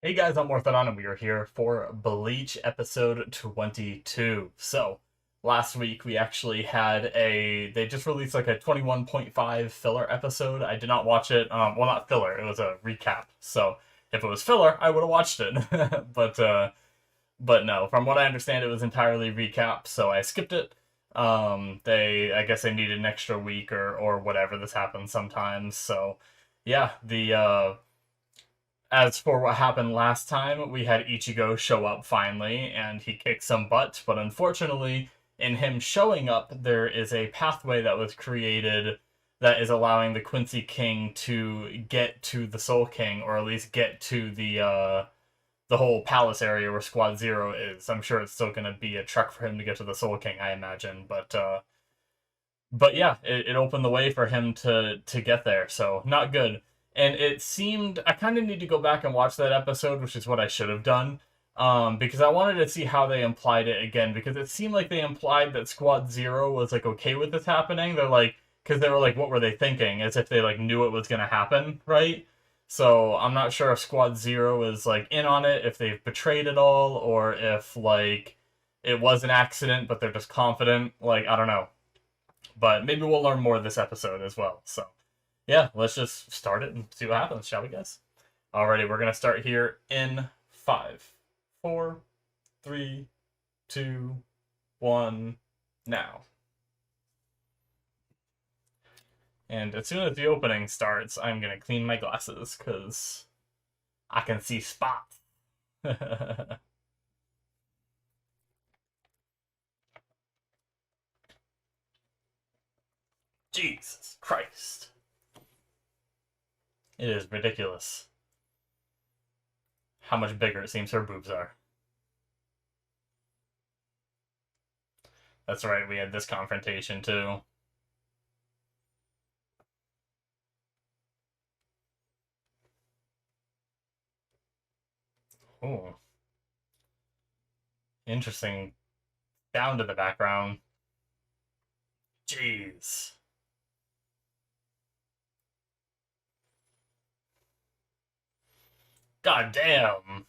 Hey guys, I'm Morthadon, and we are here for Bleach episode 22. So, last week we actually had they just released like a 21.5 filler episode. I did not watch it. Well, not filler, it was a recap. So, if it was filler, I would have watched it. But no, from what I understand, it was entirely recap, so I skipped it. I guess they needed an extra week or whatever. This happens sometimes. So, yeah, the as for what happened last time, we had Ichigo show up finally, and he kicked some butt, but unfortunately, in him showing up, there is a pathway that was created that is allowing the Quincy King to get to the Soul King, or at least get to the whole palace area where Squad Zero is. I'm sure it's still going to be a trek for him to get to the Soul King, I imagine, but yeah, it opened the way for him to get there. So not good. And it seemed I kind of need to go back and watch that episode, which is what I should have done, because I wanted to see how they implied it again. Because it seemed like they implied that Squad Zero was like okay with this happening. They're like, because they were like, what were they thinking? As if they like knew it was gonna happen, right? So I'm not sure if Squad Zero is like in on it, if they've betrayed it all, or if like it was an accident, but they're just confident. Like I don't know, but maybe we'll learn more this episode as well. So, yeah, let's just start it and see what happens, shall we, guys? Alrighty, we're going to start here in 5, 4, 3, 2, 1, now. And as soon as the opening starts, I'm going to clean my glasses because I can see spots. Jesus Christ. It is ridiculous how much bigger it seems her boobs are. That's right, we had this confrontation too. Oh, interesting sound in the background. Jeez. God damn.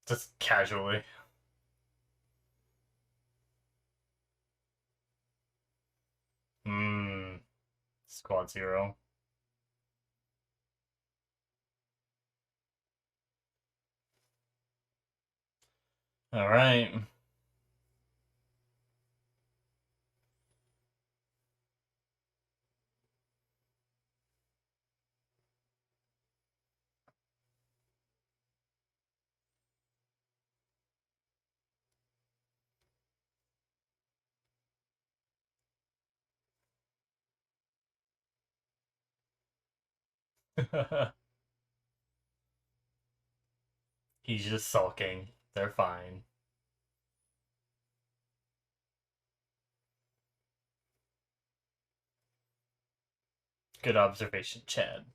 Just casually. Hmm. Squad Zero. Alright. He's just sulking. They're fine. Good observation, Chad.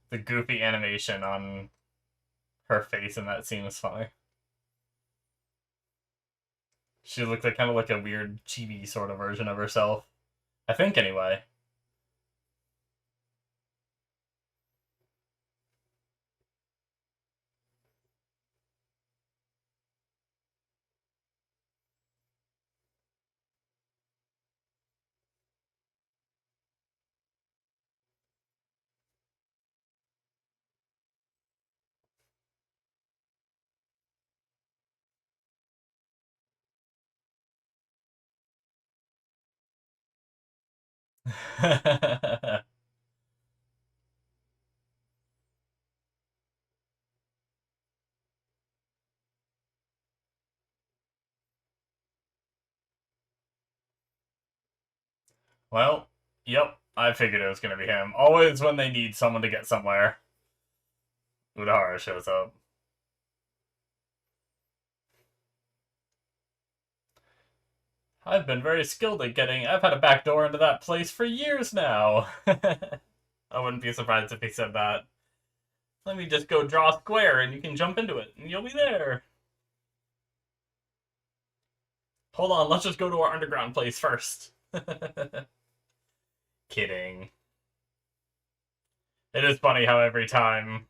The goofy animation on her face in that scene was funny. She looked like kind of like a weird chibi sort of version of herself. I think anyway. Well, yep. I figured it was gonna be him. Always when they need someone to get somewhere, Udahara shows up. I've been very skilled at getting. I've had a back door into that place for years now. I wouldn't be surprised if he said that. Let me just go draw a square and you can jump into it and you'll be there. Hold on, let's just go to our underground place first. Kidding. It is funny how every time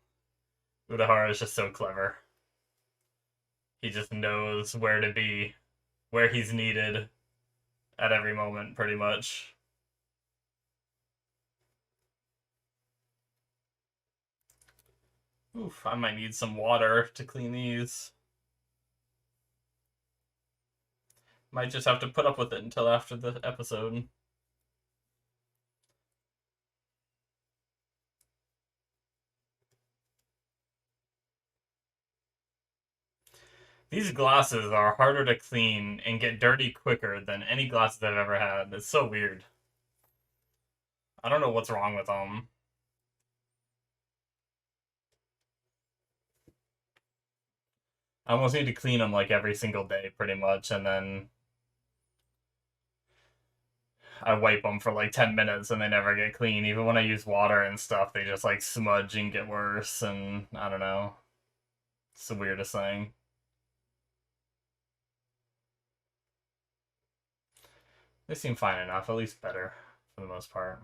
Udahara is just so clever. He just knows where to be, where he's needed at every moment, pretty much. Oof, I might need some water to clean these. Might just have to put up with it until after the episode. These glasses are harder to clean and get dirty quicker than any glasses I've ever had. It's so weird. I don't know what's wrong with them. I almost need to clean them like every single day, pretty much, and then I wipe them for like 10 minutes and they never get clean. Even when I use water and stuff, they just like smudge and get worse, and I don't know. It's the weirdest thing. They seem fine enough, at least better for the most part.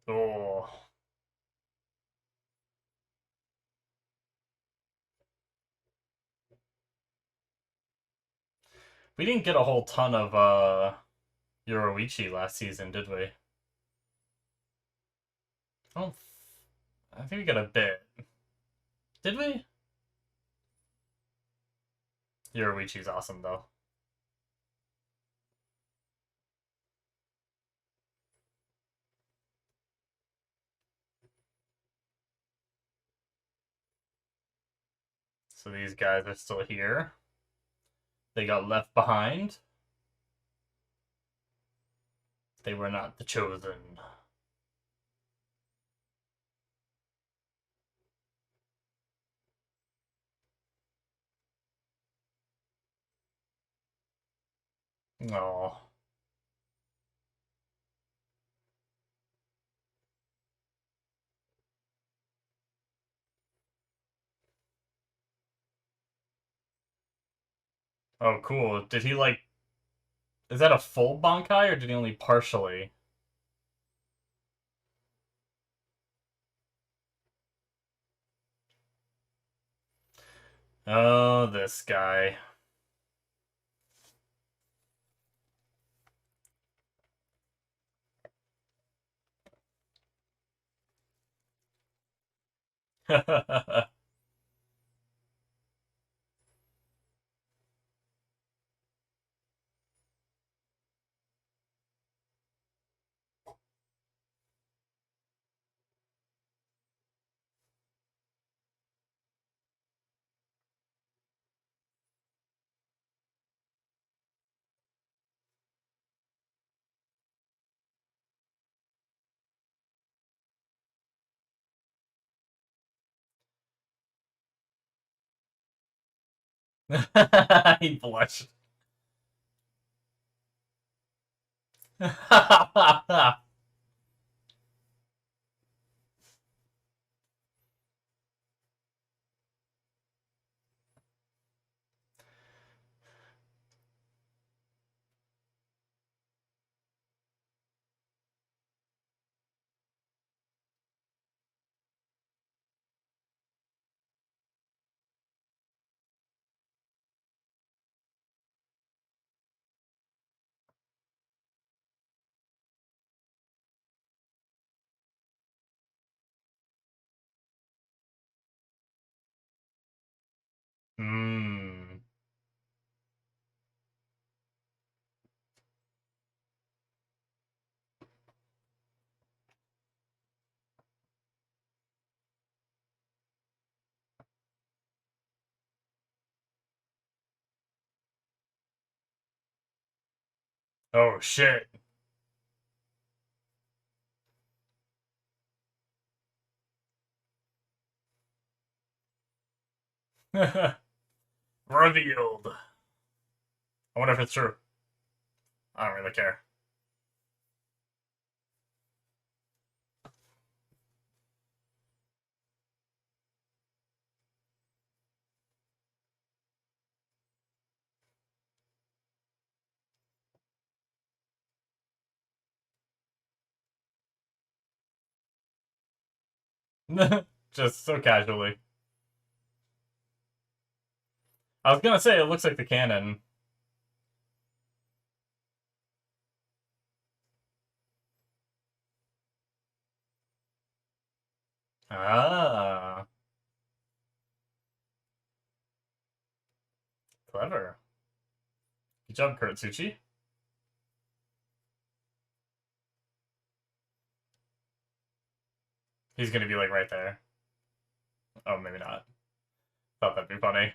Oh. We didn't get a whole ton of Yoruichi last season, did we? I don't. I think we got a bit. Did we? Yoruichi's awesome though. So these guys are still here. They got left behind. They were not the chosen. Oh. Oh, cool. Did he like? Is that a full Bankai or did he only partially? Oh, this guy. He blushed. Hmm. Oh shit. Revealed. I wonder if it's true. I don't really care. Just so casually. I was gonna say it looks like the cannon. Ah, clever. Good job, Kurtsuchi. He's gonna be like right there. Oh, maybe not. Thought that'd be funny.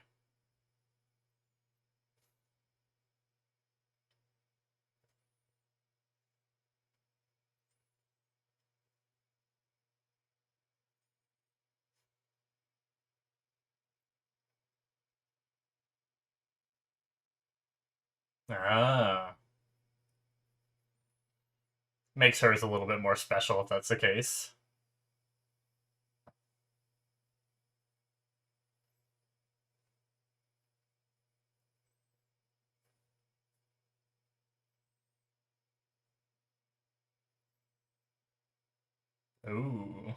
Ah, makes hers a little bit more special if that's the case. Ooh.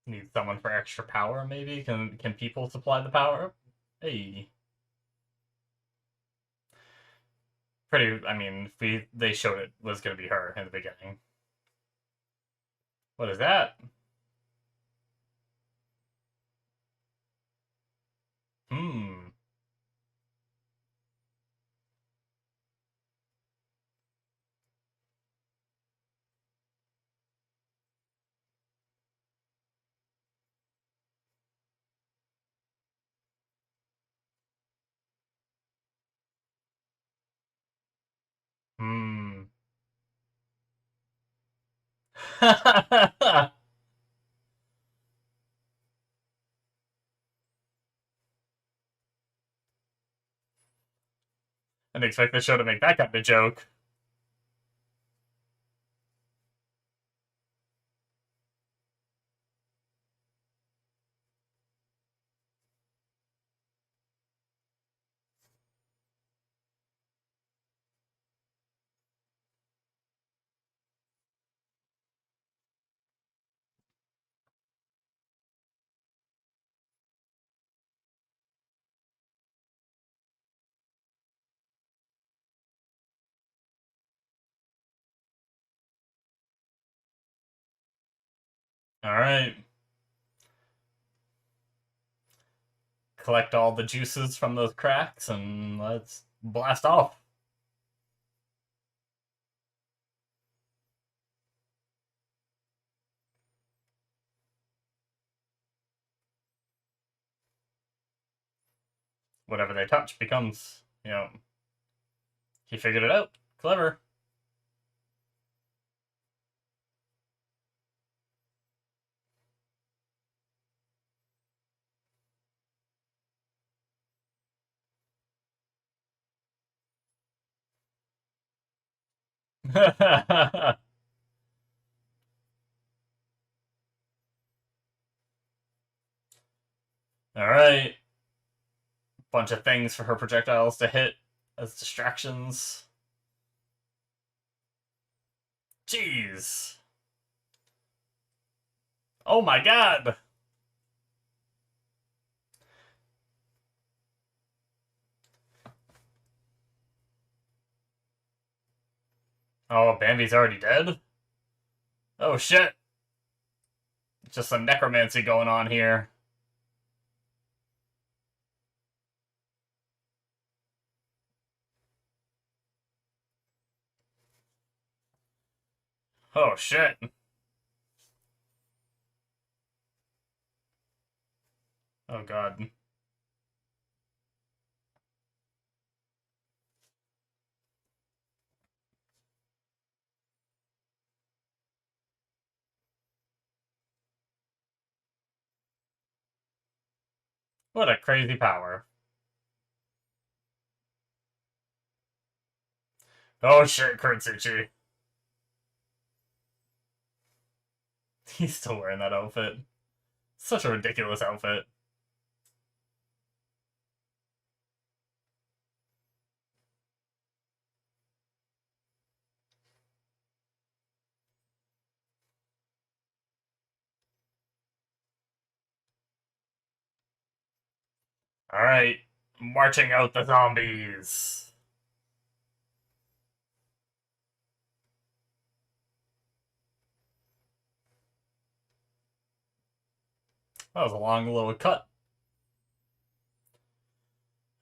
Need someone for extra power, maybe? Can people supply the power? Hey. Pretty, I mean, they showed it was gonna be her in the beginning. What is that? Hmm. Hmm. I didn't expect the show to make that kind of joke. Alright. Collect all the juices from those cracks and let's blast off. Whatever they touch becomes, he figured it out. Clever. Alright. Bunch of things for her projectiles to hit as distractions. Jeez. Oh my god. Oh, Bambi's already dead? Oh shit. Just some necromancy going on here. Oh shit. Oh god. What a crazy power. Oh shit, Kurtsuchi. He's still wearing that outfit. Such a ridiculous outfit. Alright, marching out the zombies. That was a long little cut.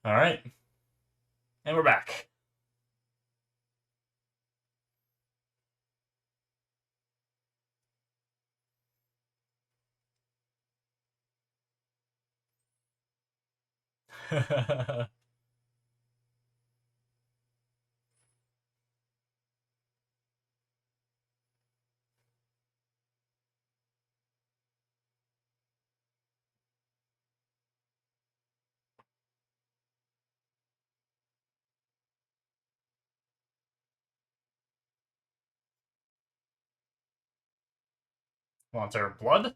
Alright. And we're back. Wants her blood?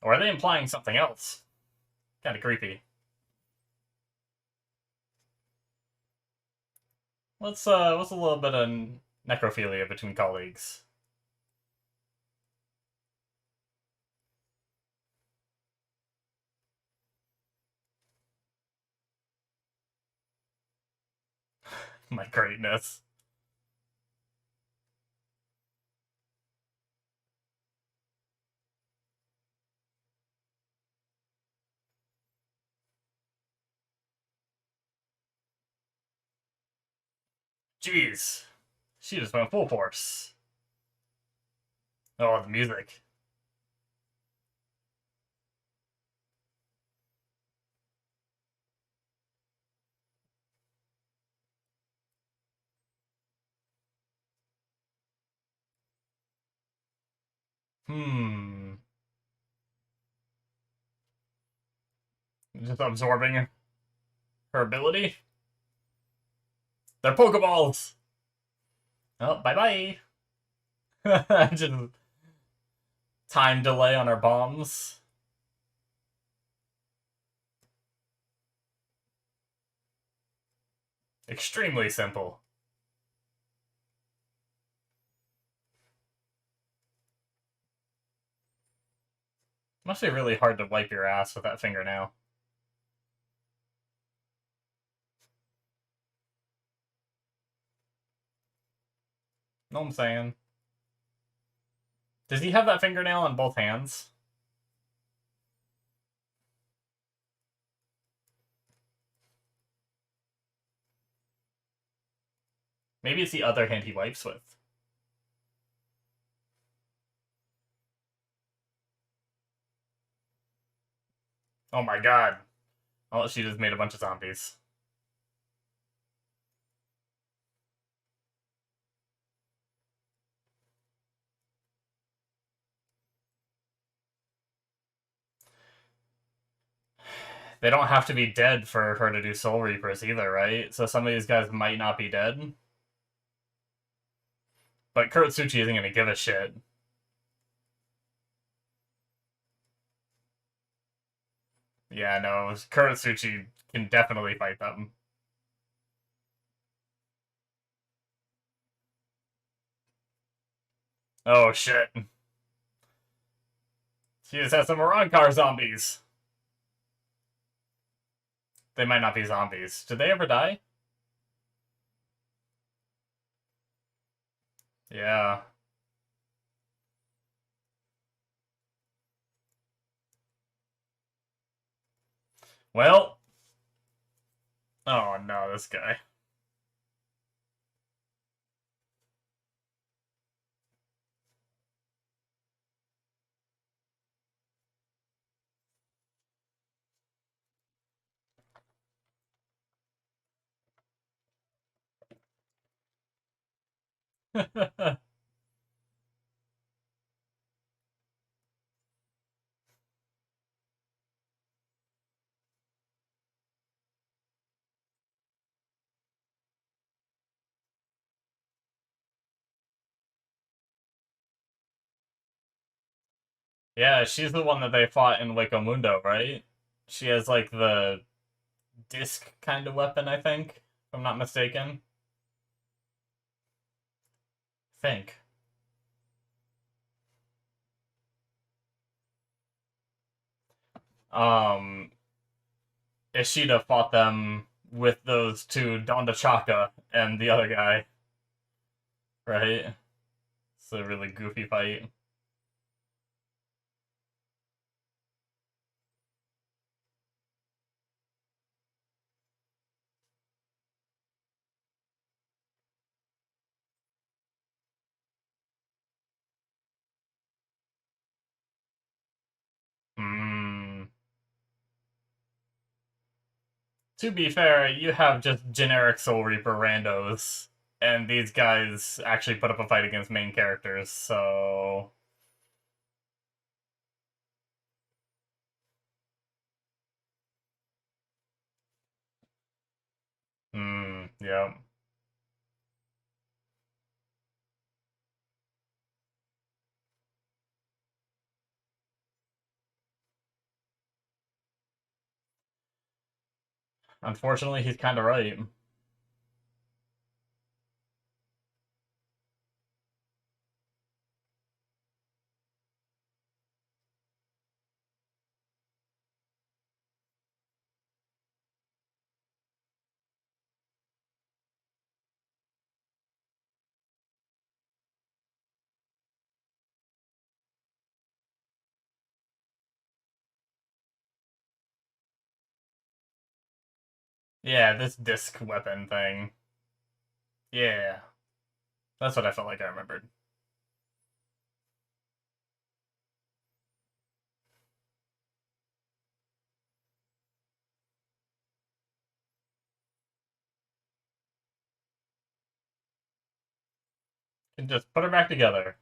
Or are they implying something else? Kinda creepy. What's a little bit of necrophilia between colleagues? My greatness. Jeez. She just went full force. Oh, the music. Hmm. Just absorbing her ability? They're Pokeballs! Oh, bye-bye! Just time delay on our bombs. Extremely simple. Must be really hard to wipe your ass with that fingernail. Know what I'm saying? Does he have that fingernail on both hands? Maybe it's the other hand he wipes with. Oh my god. Oh, she just made a bunch of zombies. They don't have to be dead for her to do Soul Reapers either, right? So some of these guys might not be dead. But Kurotsuchi isn't gonna give a shit. Yeah, no, Kurotsuchi can definitely fight them. Oh shit. She just has some Car zombies. They might not be zombies. Did they ever die? Yeah. Well. Oh no, this guy. Yeah, she's the one that they fought in Wakamundo, right? She has like the disc kind of weapon, I think, if I'm not mistaken. I think. Um, Ishida fought them with those two, Donda Chaka and the other guy, right? It's a really goofy fight. Hmm. To be fair, you have just generic Soul Reaper randos, and these guys actually put up a fight against main characters, so. Hmm, yeah. Unfortunately, he's kind of right. Yeah, this disc weapon thing. Yeah, that's what I felt like I remembered. And just put her back together.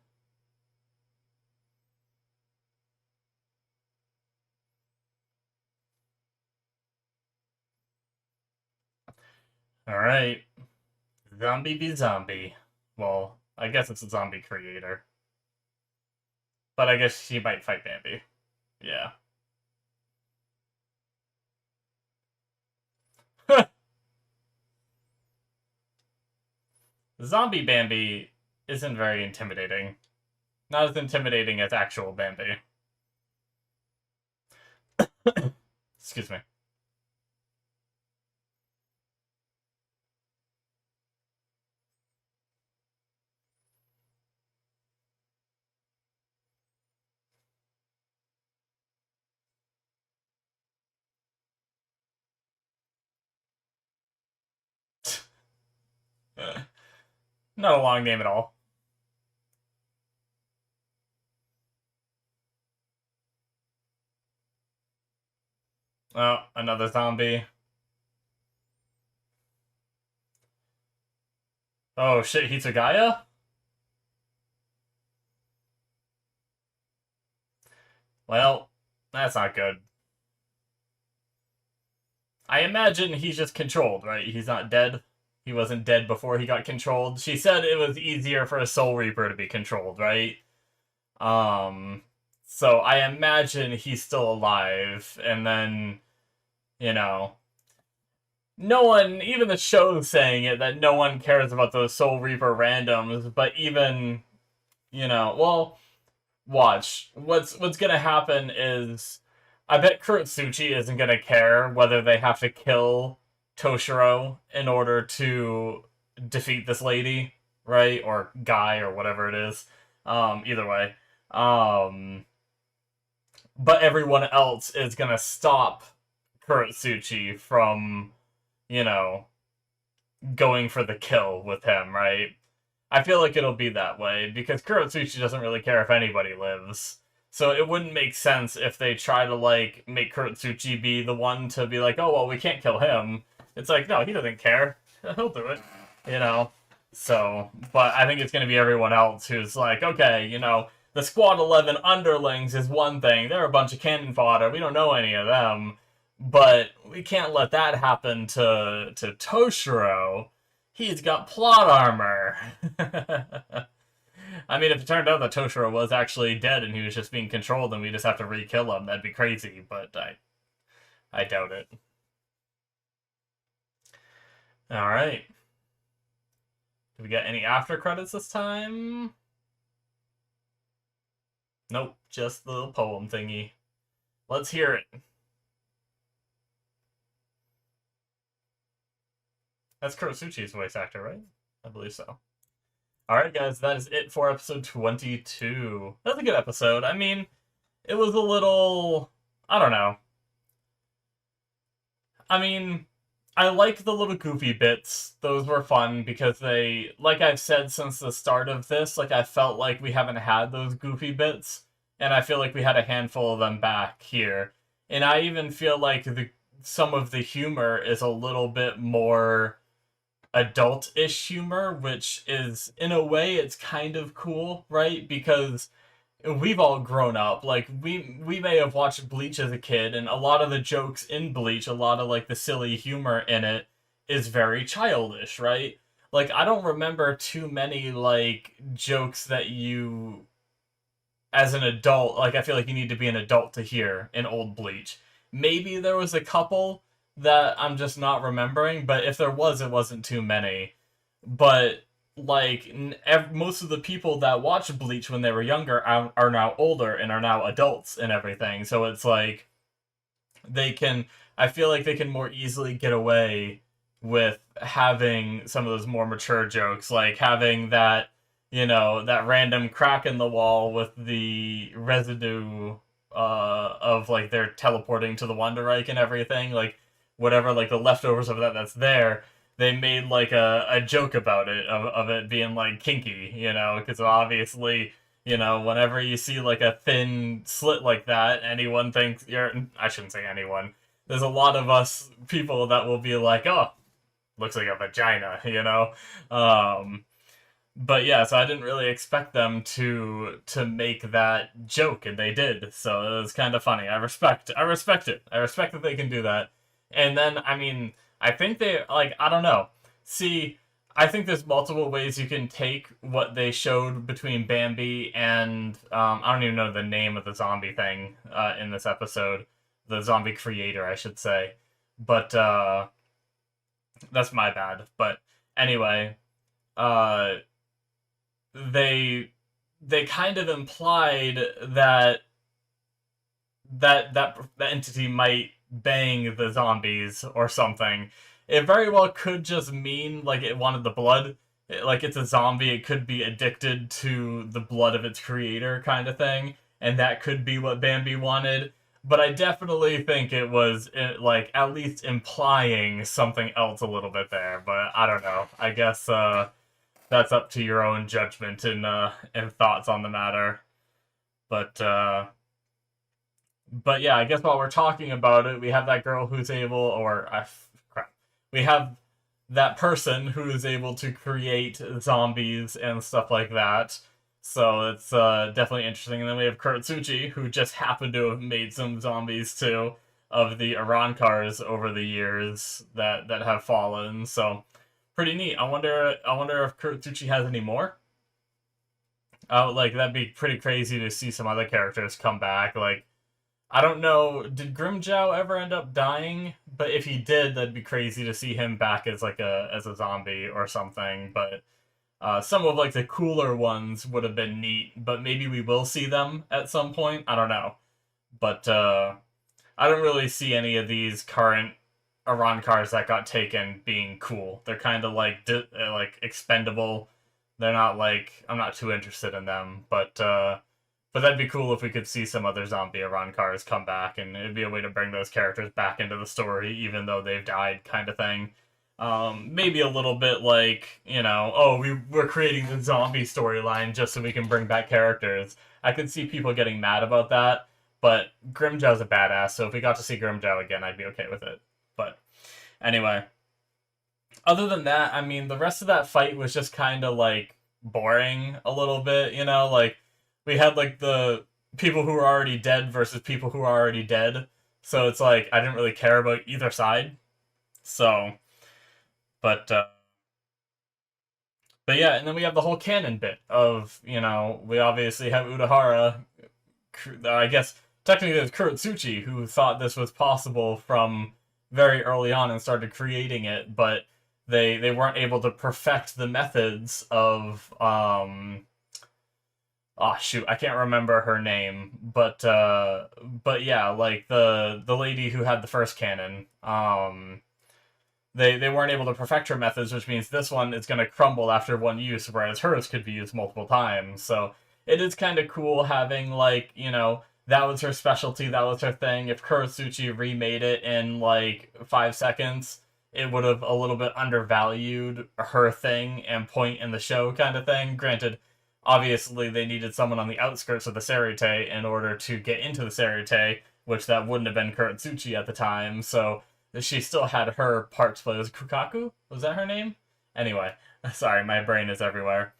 Alright. Zombie be zombie. Well, I guess it's a zombie creator. But I guess she might fight Bambi. Yeah. Zombie Bambi isn't very intimidating. Not as intimidating as actual Bambi. Excuse me. Not a long name at all. Oh, another zombie. Oh shit, Hitsugaya? Well, that's not good. I imagine he's just controlled, right? He's not dead. He wasn't dead before he got controlled. She said it was easier for a Soul Reaper to be controlled, right? Um, so I imagine he's still alive, and then, you know, no one, even the show's saying it, that no one cares about those Soul Reaper randoms, but even, well, watch. What's gonna happen is I bet Kurotsuchi isn't gonna care whether they have to kill Toshiro in order to defeat this lady, right? Or guy or whatever it is. Either way. But everyone else is gonna stop Kurotsuchi from, you know, going for the kill with him, right? I feel like it'll be that way because Kurotsuchi doesn't really care if anybody lives. So it wouldn't make sense if they try to like make Kurotsuchi be the one to be like, oh well, we can't kill him. It's like, no, he doesn't care. He'll do it, you know. So, but I think it's going to be everyone else who's like, okay, you know, the Squad 11 underlings is one thing. They're a bunch of cannon fodder. We don't know any of them. But we can't let that happen to Toshiro. He's got plot armor. I mean, if it turned out that Toshiro was actually dead and he was just being controlled and we just have to re-kill him, that'd be crazy, but I doubt it. Alright. Do we get any after credits this time? Nope, just the little poem thingy. Let's hear it. That's Kurotsuchi's voice actor, right? I believe so. Alright, guys, that is it for episode 22. That's a good episode. I mean, it was a little... I don't know. I mean, I like the little goofy bits. Those were fun because they, like I've said since the start of this, like I felt like we haven't had those goofy bits, and I feel like we had a handful of them back here. And I even feel like some of the humor is a little bit more adult-ish humor, which is, in a way, it's kind of cool, right? Because we've all grown up. Like, we may have watched Bleach as a kid, and a lot of the jokes in Bleach, a lot of, like, the silly humor in it is very childish, right? Like, I don't remember too many, like, jokes that you, as an adult, like, I feel like you need to be an adult to hear in old Bleach. Maybe there was a couple that I'm just not remembering, but if there was, it wasn't too many. But like most of the people that watched Bleach when they were younger are now older and are now adults and everything. So it's like they can. I feel like they can more easily get away with having some of those more mature jokes, like having that, you know, that random crack in the wall with the residue of like they're teleporting to the Wonder Reich and everything, like whatever, like the leftovers of that's there. They made like a joke about it of it being like kinky, you know, because obviously, you know, whenever you see like a thin slit like that, anyone thinks you're. I shouldn't say anyone. There's a lot of us people that will be like, oh, looks like a vagina, you know. But yeah, so I didn't really expect them to make that joke, and they did. So it was kind of funny. I respect it. I respect that they can do that. And then, I mean, I think they, like, I don't know. See, I think there's multiple ways you can take what they showed between Bambi and, I don't even know the name of the zombie thing in this episode. The zombie creator, I should say. But, that's my bad. But anyway, uh, they kind of implied that that entity might bang the zombies or something. It very well could just mean like it wanted the blood. Like it's a zombie, it could be addicted to the blood of its creator kind of thing, and that could be what Bambi wanted. But I definitely think it was like at least implying something else a little bit there. But I don't know. I guess that's up to your own judgment and thoughts on the matter. But yeah, I guess while we're talking about it, we have that girl who's able, or crap, we have that person who is able to create zombies and stuff like that. So it's definitely interesting. And then we have Kurotsuchi, who just happened to have made some zombies too of the Arankars over the years that have fallen. So pretty neat. I wonder if Kurotsuchi has any more. Like that'd be pretty crazy to see some other characters come back. Like I don't know, did Grimmjow ever end up dying? But if he did, that'd be crazy to see him back as like a zombie or something. But some of like the cooler ones would have been neat. But maybe we will see them at some point. I don't know. But I don't really see any of these current Arankars that got taken being cool. They're kind of like expendable. They're not like I'm not too interested in them, but that'd be cool if we could see some other zombie Arankars come back, and it'd be a way to bring those characters back into the story, even though they've died, kind of thing. Maybe a little bit like, you know, oh, we're creating the zombie storyline just so we can bring back characters. I could see people getting mad about that, but Grimmjow's a badass, so if we got to see Grimmjow again, I'd be okay with it. But anyway, other than that, I mean, the rest of that fight was just kind of like boring a little bit, you know? Like, we had like the people who were already dead versus people who are already dead. So it's like, I didn't really care about either side. So, but, uh, but yeah, and then we have the whole canon bit of, you know, we obviously have Udahara. I guess technically it's Kurotsuchi who thought this was possible from very early on and started creating it, but they weren't able to perfect the methods of oh shoot, I can't remember her name, but yeah, like the lady who had the first cannon, they weren't able to perfect her methods, which means this one is going to crumble after one use, whereas hers could be used multiple times. So it is kind of cool having, like, you know, that was her specialty, that was her thing. If Kurotsuchi remade it in like 5 seconds, it would have a little bit undervalued her thing and point in the show kind of thing. Granted, obviously they needed someone on the outskirts of the Serite in order to get into the Serite, which that wouldn't have been Kurotsuchi at the time, so she still had her part to play. Was Kukaku? Was that her name? Anyway, sorry, my brain is everywhere.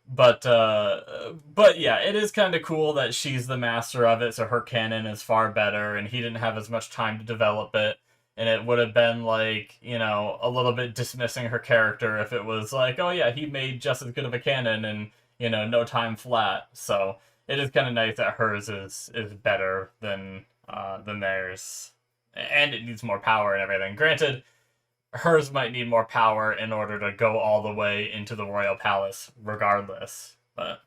But yeah, it is kind of cool that she's the master of it, so her canon is far better, and he didn't have as much time to develop it. And it would have been like, you know, a little bit dismissing her character if it was like, oh yeah, he made just as good of a canon in, you know, no time flat. So it is kind of nice that hers is better than theirs, and it needs more power and everything. Granted, hers might need more power in order to go all the way into the royal palace, regardless. But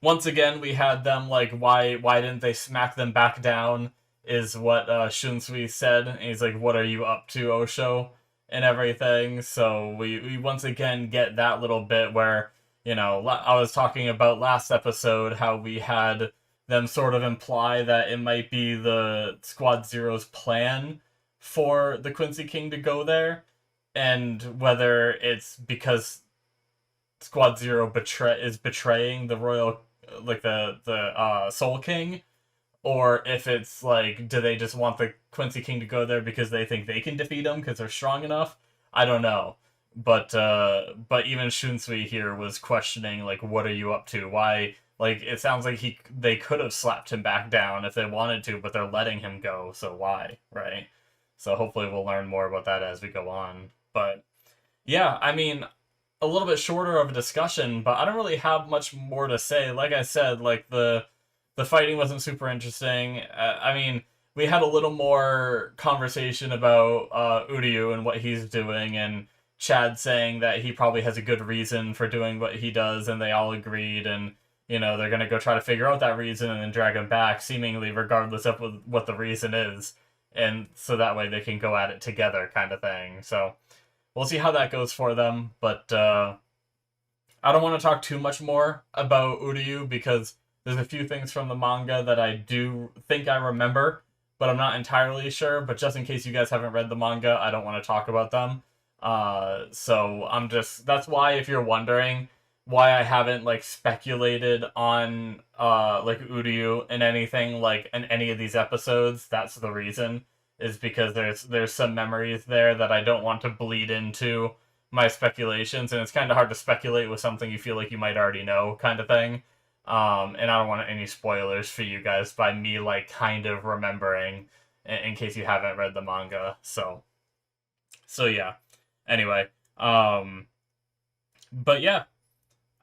once again, we had them like, why didn't they smack them back down? Is what Shunsui said. And he's like, "What are you up to, Osho?" and everything. So we once again get that little bit where, you know, I was talking about last episode how we had them sort of imply that it might be the Squad Zero's plan for the Quincy King to go there, and whether it's because Squad Zero is betraying the royal, like the Soul King, or if it's like, do they just want the Quincy King to go there because they think they can defeat him because they're strong enough? I don't know. But even Shunsui here was questioning, like, what are you up to? Why? Like, it sounds like they could have slapped him back down if they wanted to, but they're letting him go, so why, right? So hopefully we'll learn more about that as we go on. But yeah, I mean, a little bit shorter of a discussion, but I don't really have much more to say. Like I said, like the fighting wasn't super interesting. I mean, we had a little more conversation about Uryu and what he's doing, and Chad saying that he probably has a good reason for doing what he does, and they all agreed, and you know they're gonna go try to figure out that reason and then drag him back, seemingly regardless of what the reason is, and so that way they can go at it together, kind of thing. So we'll see how that goes for them, but I don't want to talk too much more about Uryu because there's a few things from the manga that I do think I remember, but I'm not entirely sure. But just in case you guys haven't read the manga, I don't want to talk about them. So that's why if you're wondering why I haven't like speculated on like Uryu in anything like in any of these episodes, that's the reason. Is because there's some memories there that I don't want to bleed into my speculations, and it's kind of hard to speculate with something you feel like you might already know, kind of thing. And I don't want any spoilers for you guys by me like kind of remembering in case you haven't read the manga. So yeah. Anyway, but yeah,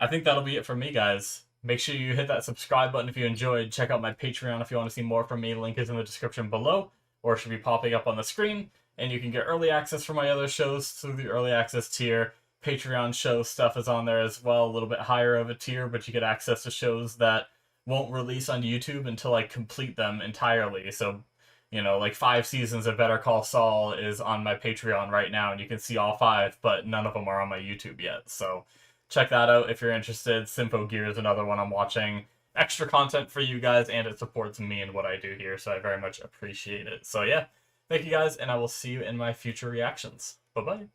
I think that'll be it for me, guys. Make sure you hit that subscribe button if you enjoyed. Check out my Patreon if you want to see more from me. Link is in the description below, or it should be popping up on the screen. And you can get early access for my other shows through the early access tier. Patreon show stuff is on there as well, a little bit higher of a tier, but you get access to shows that won't release on YouTube until I complete them entirely. So, you know, like 5 seasons of Better Call Saul is on my Patreon right now, and you can see all 5, but none of them are on my YouTube yet. So check that out if you're interested. Sympho Gear is another one I'm watching. Extra content for you guys, and it supports me and what I do here, so I very much appreciate it. So yeah, thank you guys, and I will see you in my future reactions. Bye-bye.